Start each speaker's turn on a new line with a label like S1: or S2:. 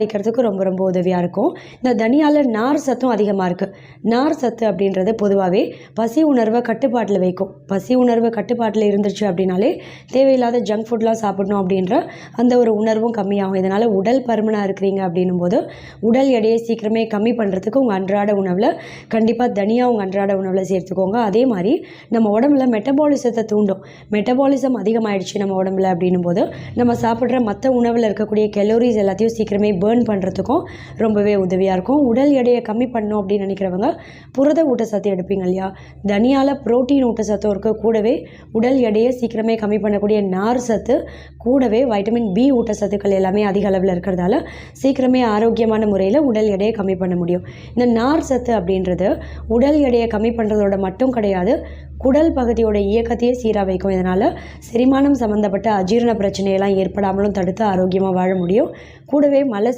S1: வைக்கிறதுக்கு ரொம்ப ரொம்ப உதவியாக இருக்கும். இந்த தனியாவில் நார் சத்தும் அதிகமாக இருக்குது. நார் சத்து அப்படின்றது பொதுவாகவே பசி உணர்வை கட்டுப்பாட்டில் வைக்கும். பசி உணர்வு கட்டுப்பாட்டில் இருந்துச்சு அப்படின்னாலே தேவையில்லாத ஜங்க் ஃபுட்லாம் சாப்பிடணும் அப்படின்ற அந்த ஒரு உணர்வும் கம்மியாகும். இதனால் உடல் பருமனாக இருக்கிறீங்க அப்படின்னும் போது உடல் எடையை சீக்கிரமே கம்மி பண்ணுறதுக்கு உங்கள் அன்றாட உணவில் கண்டிப்பாக தனியா உங்கள் அன்றாட உணவில் சேர்த்துக்கோங்க. அதே மாதிரி நம்ம உடம்புல மெட்டபாலிசத்தை தூண்டும். மெட்டபாலிசம் அதிகமாகிடுச்சு நம்ம உடம்புல அப்படின்னும் போது நம்ம சாப்பிட்ற மற்ற உணவில் இருக்கக்கூடிய கெலோரிஸ் எல்லாத்தையும் சீக்கிரமே பேர்ன் பண்ணுறதுக்கும் ரொம்பவே உதவியாக இருக்கும். உடல் எடையை கம்மி பண்ணணும் அப்படின்னு நினைக்கிறவங்க புரத ஊட்டச்சத்து எடுப்பீங்க இல்லையா, தனியால் புரோட்டீன் ஊட்டச்சத்தும் இருக்க, கூடவே உடல் எடையை சீக்கிரமே கம்மி பண்ணக்கூடிய நார் சத்து, கூடவே வைட்டமின் பி ஊட்டச்சத்துக்கள் எல்லாமே அதிக அளவில் இருக்கிறதால சீக்கிரமே ஆரோக்கியமான முறையில் உடல் எடையை கம்மி பண்ண முடியும். இந்த நார் சத்து அப்படின்றது உடல் எடையை கம்மி பண்ணுறதோட மட்டும் கிடையாது, குடல் பகுதியோட இயக்கத்தையே சீராக வைக்கும். இதனால் செரிமானம் சம்மந்தப்பட்ட அஜீரண பிரச்சனையெல்லாம் ஏற்படாமலும் தடுத்து ஆரோக்கியமாக வாழ முடியும். கூடவே மல